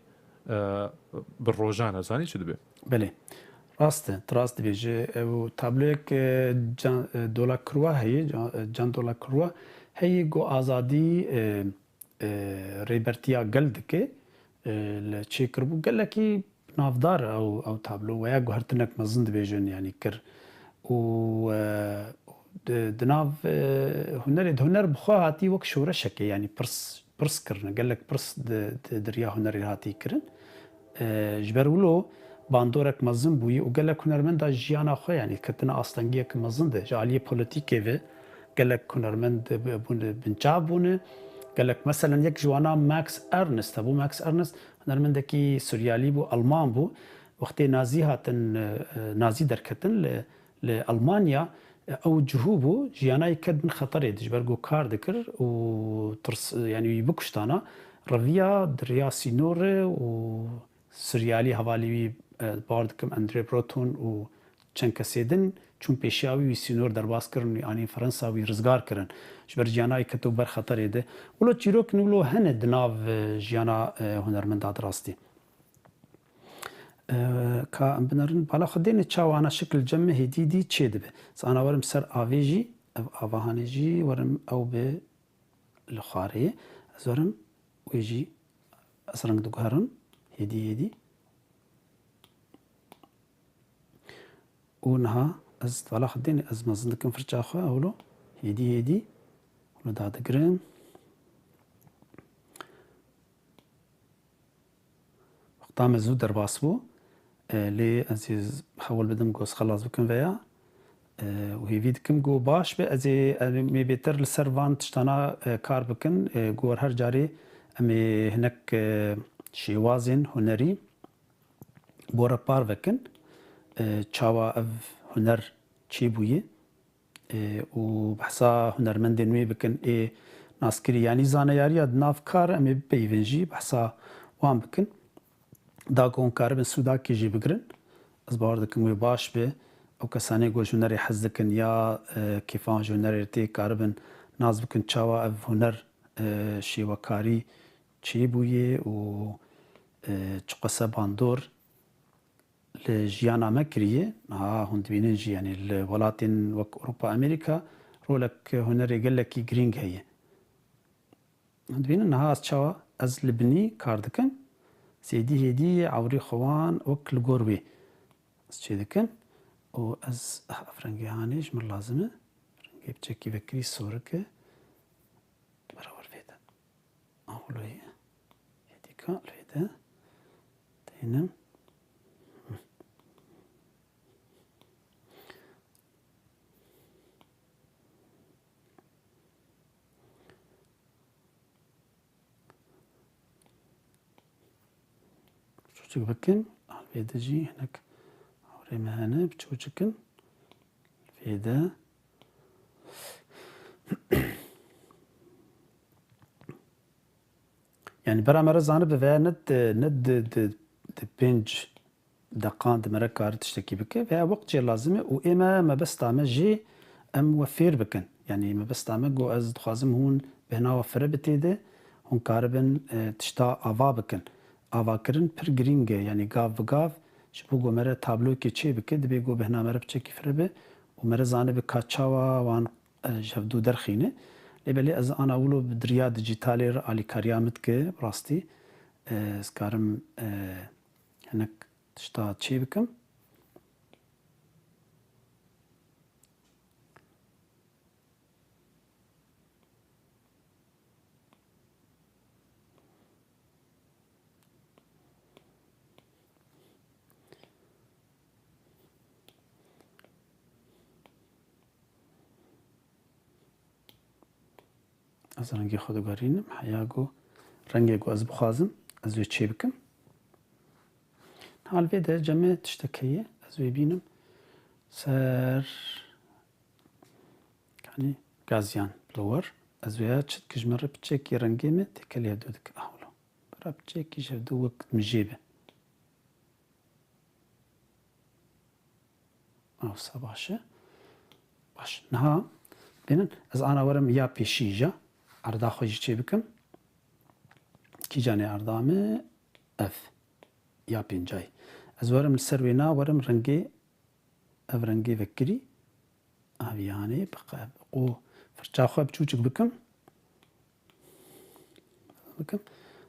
بالروجانه زانی چه دبه بله راست بيجي وتابلوك دولا كروا هي جان دولا كروا هي جو آزادي ريبرتيا قلدك الشي كربو قال لك نافدار او تابلو ويا جوهرتنك مزند بيجن يعني كر و دناف هنر بخوا هاتي وك شورشك يعني برس كرنا قال لك برس دريا هنر هاتي كرن جبرولو باندورك مزن بوي وقال لك هنرمند جيانا خو يعني كتنا اصلنجيه كمزن ده جاليه بوليتيكي في قال لك هنرمند بنجابونه قال لك مثلا يك جوانا ماكس ارنست ابو ماكس ارنست هنرمندكي سوريالي بو المان بو وقت نازي هاتن نازي دركتن لالمانيا او جهوبو جيانا يكد من خطر يدجبرغو كار دكر وترس يعني بكشتانا رفيا دريا سينور و سریالی حوالی باردکم اندری بروتون و چند کسیدن چون پیشیاوی وی سینور درباس کرن یعنی فرانسا وی رزگار کرن جبر جیانای کتو بر خطر ایده ولو چیروک نولو هن دناو جیانا هنرمند راستی که ام بنرن بالا خدین چاوانا شکل جمع هدیدی چه دبه انا ورم سر آویجی آواهانجی ورم او به لخاره از ورم ویجی اسرنگ دگهرن هدي ونها از طلا خديني از مزندكم فرجا خو اولو هدي ولو دا دقرن وقتا مزود در باسبو لي ازي حاول بدم قوس خلاص بكم فيا وهي فيدكم جو باش بي ازي مي بيتر لسرفان تشتانا كار بكن جور هر جاري امي هناك شیوازین هنری بورا پار وکن چاوا اف هنر چی بویه و بحثا هنرمندین وی بکن ناسکری یعنی زانیاری ناف کار امی بیونجی بحثا وان بکن دا کون کار بن سودا کی جی بگرن از بار دکن وی باش به او کسانی گوش هنری حز دکن یا کیفان هنری تی کار بن ناز بکن چاوا اف هنر شیوکاری چی بویه و چقصه باندور لجيانا مكرية هون تبينين جي يعني الولاتين وك أوروبا أمريكا رولك هنري قال لك جرينج هي هون تبينين ها أشوا أز لبني كاردكن سيدي هدي عوري خوان وك الجوروي أشي دكن و أز فرنجي هانيش مر لازمة فرنجي بتشكي فكري صورك برابر فيدا أولوية هدي كا فيدا تينم شو بكن الفيدا جي هناك عوري مهانا بتشوشكن الفيدا يعني برا مرة زانب في ند بينج دقان دمرة كار تشتكي بك في وقت جي لازمه وإما ما بس تعمل جي ام وفیر بکن یعنی مبستامه گو از دخوازم هون بهنا وفره بتیده هون کاربن تشتا آوا بکن آوا کرن پر گرینگه یعنی گاف و گاف شبو گو مره تابلو که چی بکه دبی گو بهنا مره بچه کفره به و مره زانه به کاچاوا وان جفدو درخینه لبلی از آن اولو بدریا دیجیتالی را آلی کاریامت که راستی سکارم هنک تشتا چی بکم از رنگی خود گارینم حیا گو رنگی گو از بخوازم از وی چی بکم حال ویده جمع تشتکیه از وی بینم سر yani gazyan blower az veya çıt kıjmara pçeki rengi mi tekeli dödük ahulu. Bara pçeki jevdu vakt mjibe. Av sabaşı. Baş. Naha benim az ana varım ya peşija arda xoji çebikim. Ki cani arda mı f ya pincay. Az varım servina varım rengi ev rengi vekiri. Av yani o فرچا خو بچوچک بکم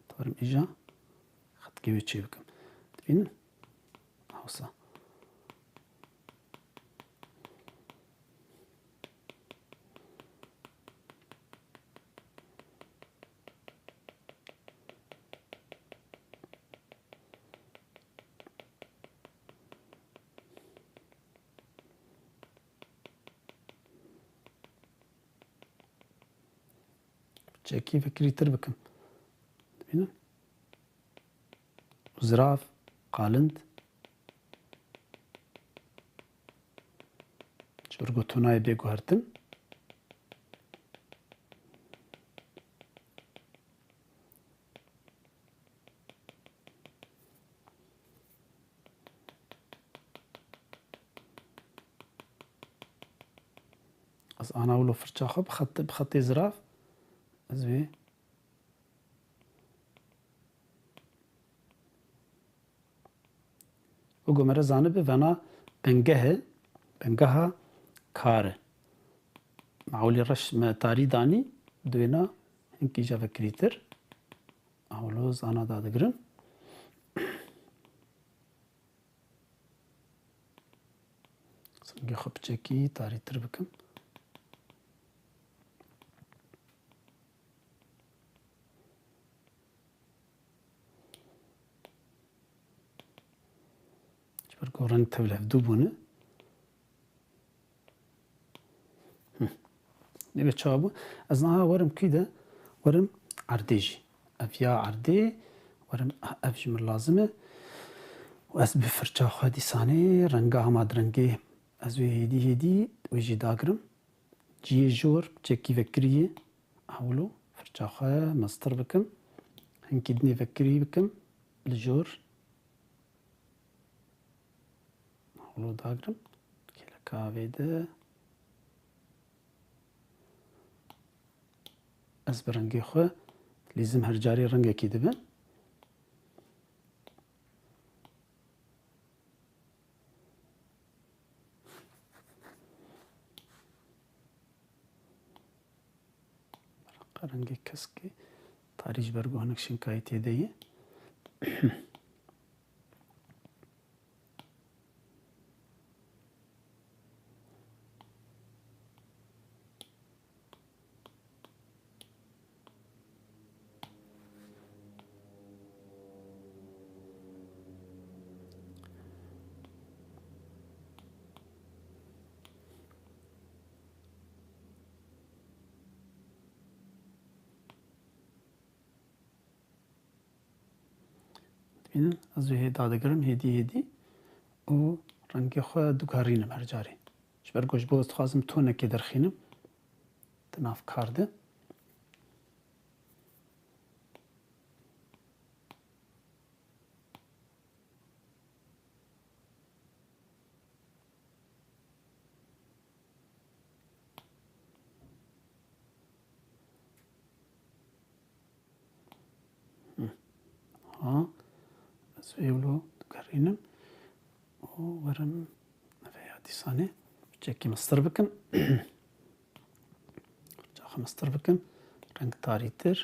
دارم ایجا خط گیوی چی بکم ببینن هوسا چکی فکری تر بکم ببینن زراف قالند چرگو تونای بیگو هرتن از آن اولو فرچا خو بخطی زراف از وی و گمره زانه ونا بنگه کاره معولی رش تاری دانی دوینا اینکی جا فکریتر اولو زانه دادگرن سنگی خوب چکی تاری تر بکم برگو رنگ تبله دو بونه نبي تشابو از نها ورم كده ورم عرديجي افيا عردي ورم افجي من لازمه واس بفرچا خدي ساني رنگا هم رنگي از هدي ويجي داغرم جي جور تشكي فكريه اولو فرچا خا مستر بكم هنكدني فكري بكم الجور اولو داغرم كلا كافيده از برنگی خو لیزم هر جاری رنگ کی دبن رنگ کسکی تاریج برگو هنک شنکایتی دیه ببینن از وی دادگرم هدی و رنگ خو دوگارینم هر جاری جبر گوش باز خواستم تو نکی درخینم تناف کارده ها از ویولو دگرینم و ورم نفیا دیسانه چکی مستر بکم چاخ مستر بکم رنگ تاریتر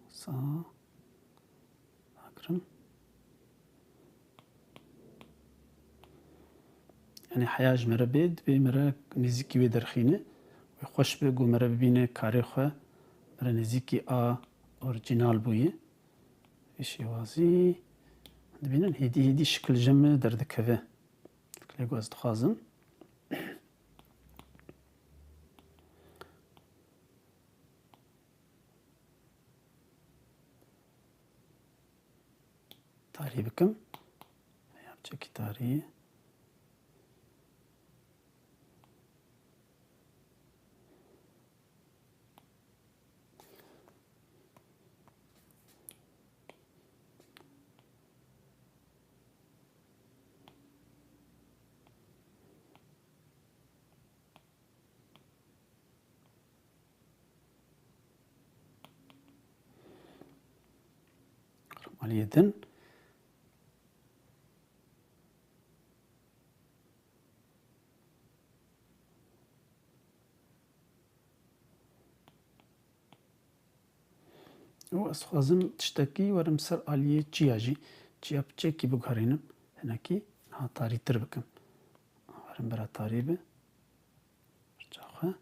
سا اکرم يعني حياج مرة بيد بمرة نزيكي ويدرخينه ويخش بيقو مرة ببينه كاري خواه مرة نزيكي اورجينال بويه ايش يوازي دبينن هيدي شكل جمع دردكفه كليقو از دخازم تاري بكم يابچكي تاري ماليدن و اسخوازم تشتكي ورم سر آلية چياجي چيا بچكي بگهرينم هناكي ها تاري تر بكم ورم برا تاري به برچاخه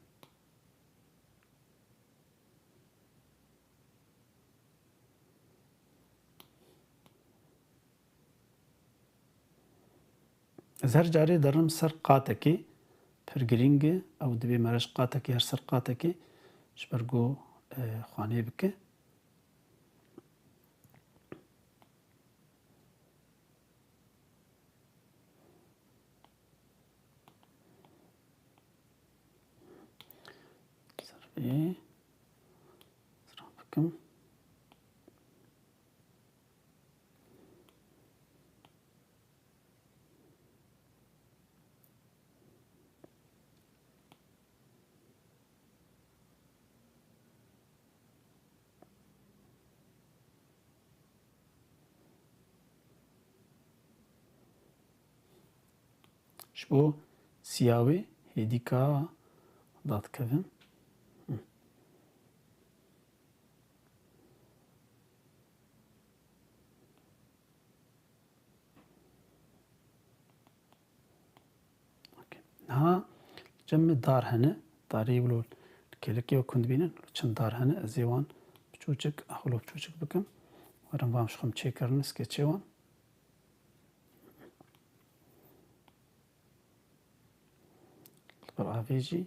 از هر جاري درم سر قاتكي پرگرینگ او دبي مرش قاتكي هر سر قاتكي شبرگو خوانه بكه سربي سرا بكم شبو سياوي هيديكا دات كفن ها جمع دار هنه داري ولو كيلكي وكند بينن چند دار هنه ازيوان بچوچك اخلو بچوچك بكم ورم وام شخم چيكرن سكيچيوان بالعافيجي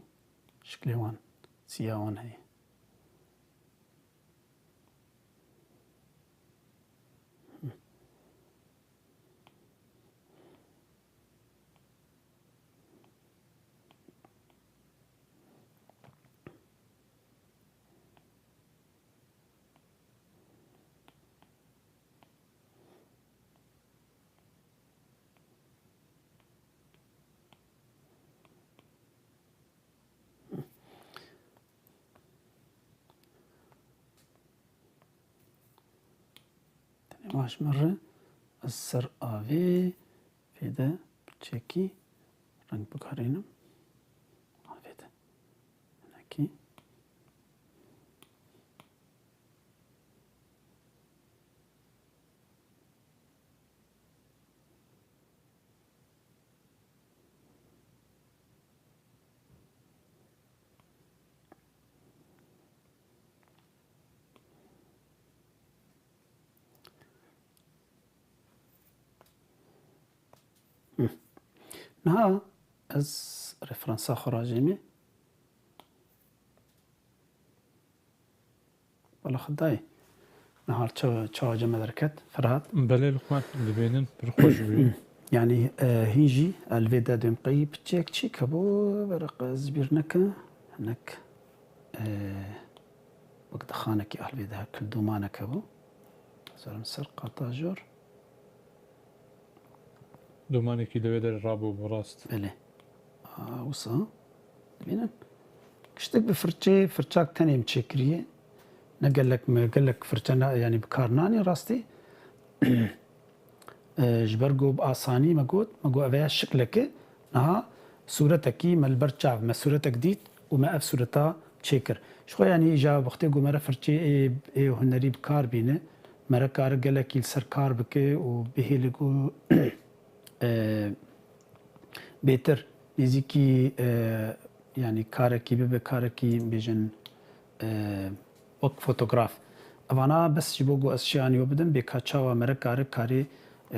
شكليوان سياوان هي واش مرة السر آوي في ده بچكي رنگ بگهرينم آوي ده هناكي نها از رفرنسا خراجيمي ولا خداي نهار تشا جمع دركت فرهاد بله لقمان دبينن برخوش بي يعني هيجي الفيدا دمقي بتشيك تشيك ابو برق زبيرنك هناك وقت خانك الفيدا كل دومانك ابو زرم سرقة طاجور دومانێکی لەوێ دەرڕابوو بەڕاست بله وصا ببینن کشتێک بە فرچاک تەنێم چێکریە قال لك فرچنا يعني بكارناني راستي جبرجو بآساني ما جو أبيع شكلك نها صورتك مال برچاف ما صورتك ديت وما أف صورتها تشيكر شو يعني جا وقتي جو مرة فرچي هنري بكار بينه مرة كار قال لك يلسر كار بك وبه لقو بيتر نزيكي يعني كاركي بكاركي بيجن وك فوتوغراف اوانا بس جبوگو اشیانی وبدن بکاچاوا مره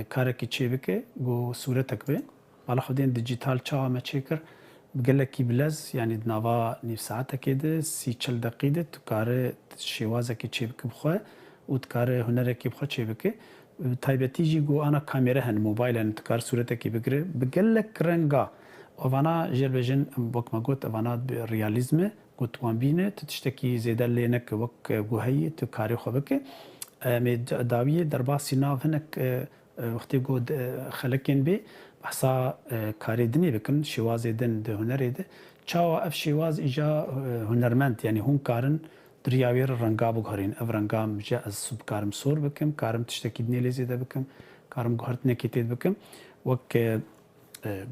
کاری چیبکه گو صورتک به بالا خودین دیجیتال چاوا ما چیکر بقلکی بلز يعني نوا نيف ساعتها كده سي 40 دقيقة تكاره شوازك تشيبك بخوا وتكاره هنرك بخوا تشيبك تايبتي جي جو انا كاميرا هن موبايل ان تكار صورتك بقرا بقلك رنگا وانا جربجن بوك ما قلت وانا رياليزم قلت وان بينه تشتكي زيدا لينك وك جوهي تكاري خبك مد داويه درباسي ناف هنك وقتی گود خلکن بی بحثا کاری دنی بکن شواز دن ده هنری ده چاوا اف شواز ایجا هنرمند یعنی هون کارن دریاویر رنگا بگهرین اف رنگام جا از سب کارم سور بکم کارم تشتکی دنی لیزی ده بکم کارم گهرت نکیتید بکم وک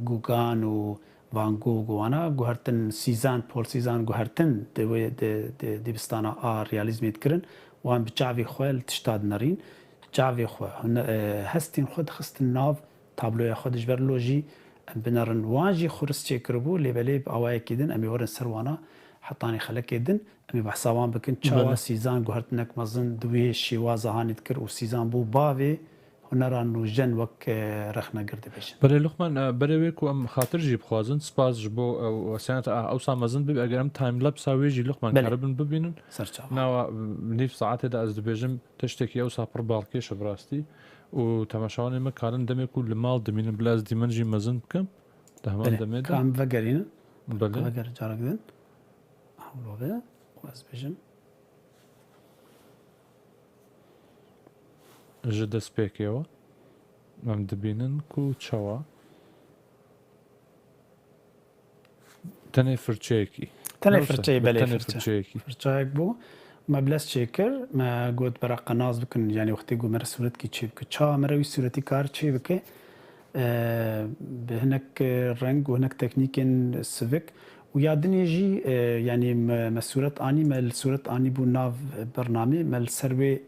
گوگان و وان گوگ وانا گهرتن سیزان پول سیزان گهرتن ده بستانا ریالیزمیت کرن وان بچاوی خوال تشتاد نرین جاوی خو هستین خود خستن ناو تابلوی خود جبر لوجی بنرن واجی خورس چکربو لیبلی اوای کیدن امی ورن سروانا حطانی خلک کیدن امی بحسابان بکن چاوا سیزان گهرتنک مزن دوی شیواز هانیت کر و سیزان بو باوی هنران نو جن وک رخنا گرد بشن بله لقمان بروی کو ام خاطر جیب خوازن سپاس جبو وسانت او سامزن بب اگر ام تایم لابس اوی جی لقمان کاربن ببینن سرچاوا ناو نيف ساعات دا از دبیجم تشتکی او سافر بالکش براستی و تماشاوان ما کارن دمی کل مال دمین بلاز دیمن جی مزن بکم دهمان دمی کام وگرین بله وگر جارک دن حولو به واز بجم جد سپیکیو مم دبینن کو چوا تنه فرچیکی تنه فرچی بله فرچیکی فرچایک بو ما بلاس چیکر ما گوت برا قناز بکن يعني وقتی گو مر صورت کی چی بک چا مروی صورتی کار چی بک به هناك رنگ و هناك تكنيكين سيفيك ويادني جي يعني مسورة اني مال صورة اني بو ناف برنامج مال سروي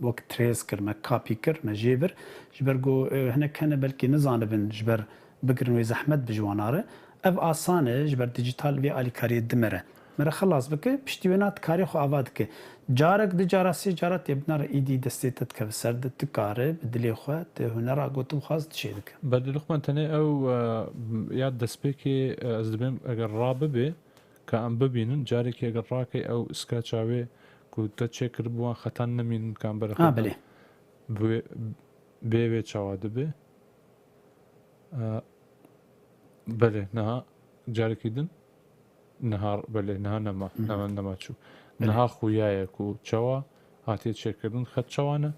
وقت تريز كر ما كابي كر ما جيبر جبرجو هناك كان بلكي نزان بن جبر بقرن زحمت بجواناره اف آسانه جبر ديجيتال في الي كاري دمره مرا خلاص بك پشتیونات کاری خو آواد که جارک د جاراسی جارت یبنار ایدی دستیتت که سرد تکاره بدلی خو ته هنر اگوتم خواست شید که بدل لقمان تنه او یاد دسپیکی از دبیم اگر رابه به که ام ببینن جاری که اگر راکی او اسکاچاوی کو تچکر بوان خطان نمین کام بره بله به چاواده به بله نه جاری کدن نهار بله نه نما شو نهار خویای کو چوا هاتیت شکردن خد چوانه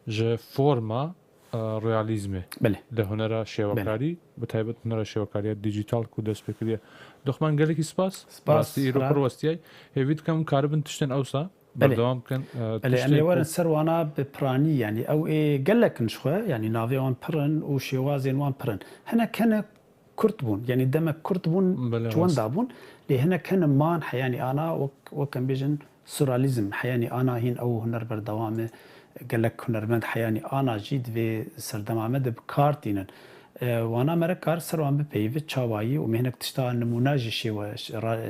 ج فرما رياليزمي بله ده هنرا شوكاري بتايبت هنرا شوكاري ديجيتال کو دست بكريه دخمان قال لك سپاس راستي رو پروستي هيفيد كم كاربن تشتن اوسا بردوام كان بله انا ورن سروانا ببراني يعني او ايه قال لك نشخه يعني نافي وان برن وشوازين وان برن هنا كان كرتبون يعني دمك كرتبون جوان دابون اللي هنا كان مان حياني انا وكان بيجن سوراليزم حياني انا هين او هنر بردوامه قال لك هنرمند حياني انا جيد في سردم عمد بكارتينن وانا مرة كار سروان ببيفت چاوایی و مهنك تشتا نموناجي شي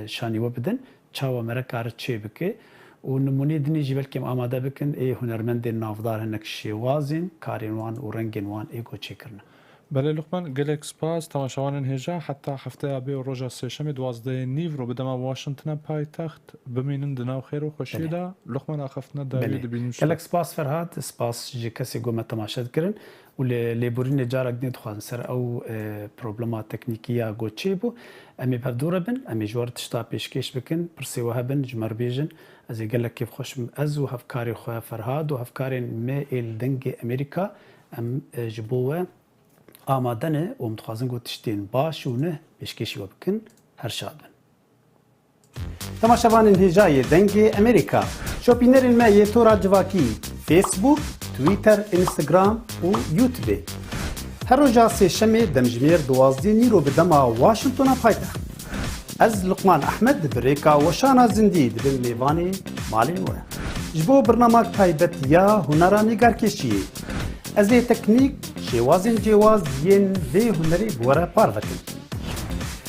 شاني وبدن چاوا مرة كار چه بكي و نموني دني جي بلكم آماده بكن اي هنرمند نافدار هنك شوازين كارين وان و رنگين وان ايگو چه کرنه بله لقمان گلک سپاس تماشاوان هجا حتی هفته ابی و روزا سهشنبه 12 نیو رو بدم واشنطن پایتخت ببینن دناو خیر و خوشی دا لقمان اخفتنا داوید ببینن گلک سپاس فرهاد سپاس جی کسی گو متماشات کرن و لیبورین جارک دید خوان سر او پروبلما تکنیکیا گو چی بو امی بفدور بن امی جوار تشتا پیشکش بکن پرسی و هبن جمر بیجن از گلک کیف خوش از و هفکاری خواه فرهاد و هفکارین می ایل دنگ امریکا ام جبوه آمادنه و متخوازن گو تشتین باش و نه پیشکشی و بکن هر شاد بن تماشاوانên hêjayê dengê Amerîka, şopînerên me yê tora civakî, Facebook, Twitter, Instagram û YouTubeê. Her roja sêşemê demjimêr 12 nîro bi dema Washingtona paytext. Ez Luqman Ehmed bi rêka weşana zindî dibin mêvanê malên we. Ji bo birnamek taybetiya hunera nîgarkêşiyê. Ez ê teknîk şêwazên cêwaz yên vê hunerê bi we re par dikim.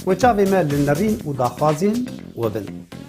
Ve çavê me li nerîn û daxwazên we bin.